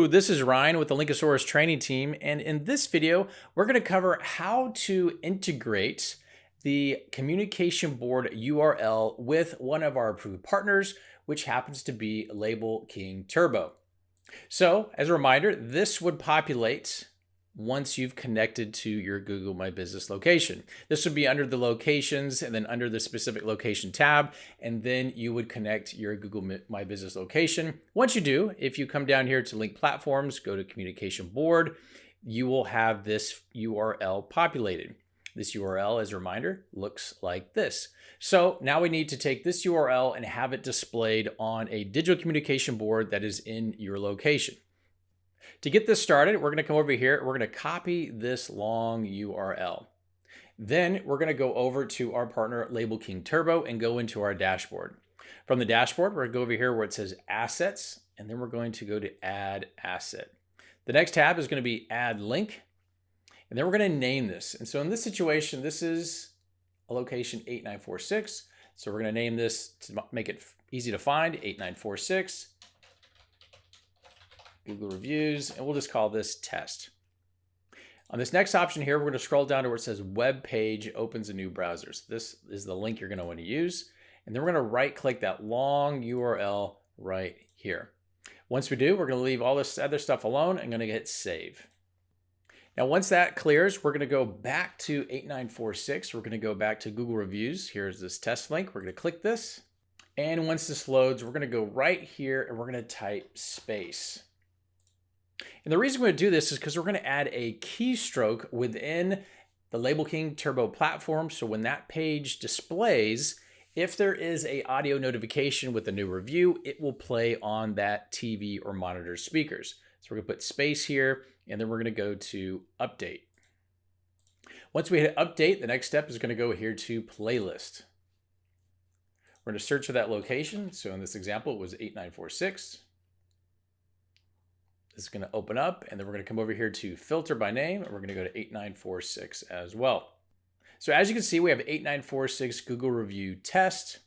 Hello, this is Ryan with the Linkasoarus training team, and in this video, we're going to cover how to integrate the communication board URL with one of our approved partners, which happens to be Label King Turbo. So, as a reminder, this would populate once you've connected to your Google My Business location. This would be under the locations and then under the specific location tab, and then you would connect your Google My Business location. Once you do, if you come down here to link platforms, go to communication board, you will have this URL populated. This URL, as a reminder, looks like this. So now we need to take this URL and have it displayed on a digital communication board that is in your location. To get this started, we're going to come over here. We're going to copy this long URL. Then we're going to go over to our partner, Label King Turbo, and go into our dashboard. From the dashboard, we're going to go over here where it says Assets, and then we're going to go to Add Asset. The next tab is going to be Add Link, and then we're going to name this. And so in this situation, this is a location 8946. So we're going to name this to make it easy to find, 8946. Google reviews, and we'll just call this test. On this next option here, we're going to scroll down to where it says web page opens a new browser. So this is the link you're going to want to use. And then we're going to right click that long URL right here. Once we do, we're going to leave all this other stuff alone and going to hit save. Now, once that clears, we're going to go back to 8946. We're going to go back to Google reviews. Here's this test link. We're going to click this. And once this loads, we're going to go right here and we're going to type space. And the reason we're going to do this is because we're going to add a keystroke within the Label King Turbo platform. So when that page displays, if there is an audio notification with a new review, it will play on that TV or monitor speakers. So we're going to put space here, and then we're going to go to update. Once we hit update, the next step is going to go here to playlist. We're going to search for that location. So in this example, it was 8946. This is going to open up, and then we're going to come over here to filter by name, and we're going to go to 8946 as well. So as you can see, we have 8946 Google review test,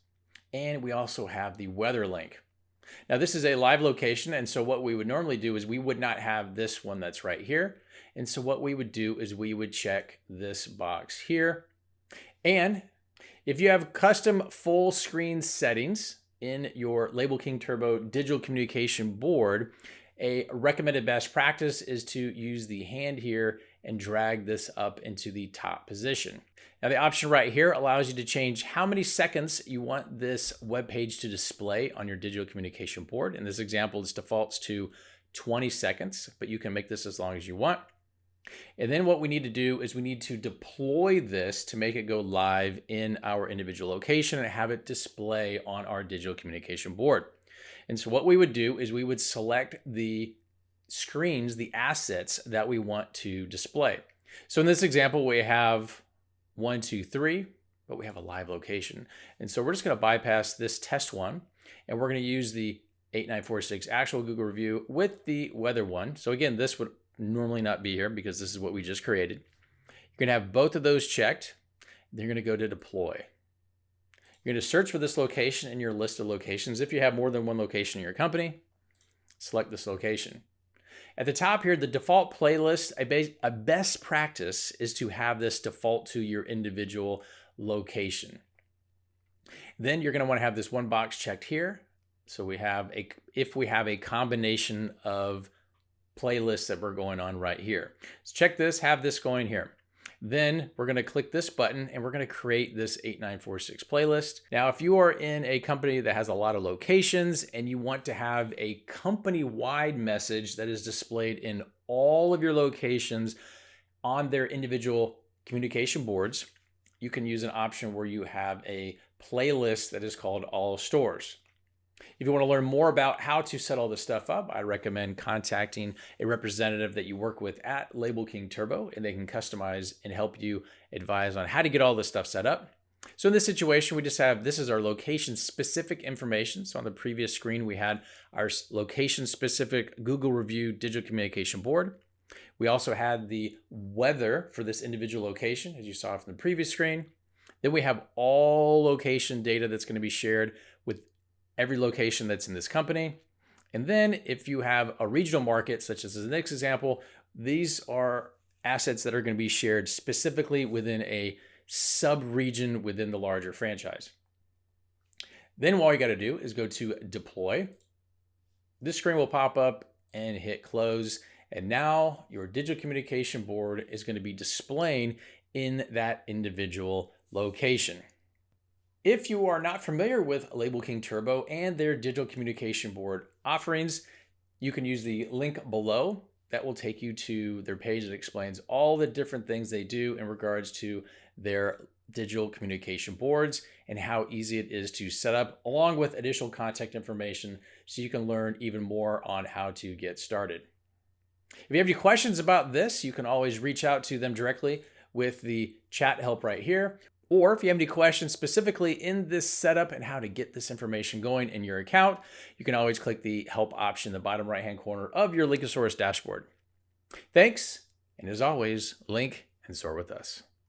and we also have the weather link. Now this is a live location, and so what we would normally do is we would not have this one that's right here. And so what we would do is we would check this box here. And if you have custom full screen settings in your Label King Turbo digital communication board, a recommended best practice is to use the hand here and drag this up into the top position. Now the option right here allows you to change how many seconds you want this web page to display on your digital communication board. In this example, this defaults to 20 seconds, but you can make this as long as you want. And then what we need to do is we need to deploy this to make it go live in our individual location and have it display on our digital communication board. And so what we would do is we would select the screens, the assets that we want to display. So in this example, we have 1, 2, 3, but we have a live location. And so we're just going to bypass this test one, and we're going to use the 8946 actual Google review with the weather one. So again, this would normally not be here because this is what we just created. You're going to have both of those checked. Then you're going to go to deploy. You're going to search for this location in your list of locations. If you have more than one location in your company, select this location. At the top here, the default playlist, a best practice is to have this default to your individual location. Then you're going to want to have this one box checked here. So if we have a combination of playlists that we're going on right here. So check this, have this going here. Then we're going to click this button and we're going to create this 8946 playlist. Now, if you are in a company that has a lot of locations and you want to have a company-wide message that is displayed in all of your locations on their individual communication boards, you can use an option where you have a playlist that is called All Stores. If you want to learn more about how to set all this stuff up, I recommend contacting a representative that you work with at Label King Turbo, and they can customize and help you advise on how to get all this stuff set up. So in this situation, we just have, this is our location specific information. So on the previous screen, we had our location specific Google review digital communication board. We also had the weather for this individual location, as you saw from the previous screen. Then we have all location data that's going to be shared with every location that's in this company. And then if you have a regional market, such as the next example, these are assets that are going to be shared specifically within a sub-region within the larger franchise. Then all you got to do is go to deploy. This screen will pop up and hit close. And now your digital communication board is going to be displaying in that individual location. If you are not familiar with LabelKing Turbo and their digital communication board offerings, you can use the link below. That will take you to their page that explains all the different things they do in regards to their digital communication boards and how easy it is to set up, along with additional contact information so you can learn even more on how to get started. If you have any questions about this, you can always reach out to them directly with the chat help right here. Or if you have any questions specifically in this setup and how to get this information going in your account, you can always click the help option in the bottom right-hand corner of your Linkasoarus dashboard. Thanks, and as always, link and soar with us.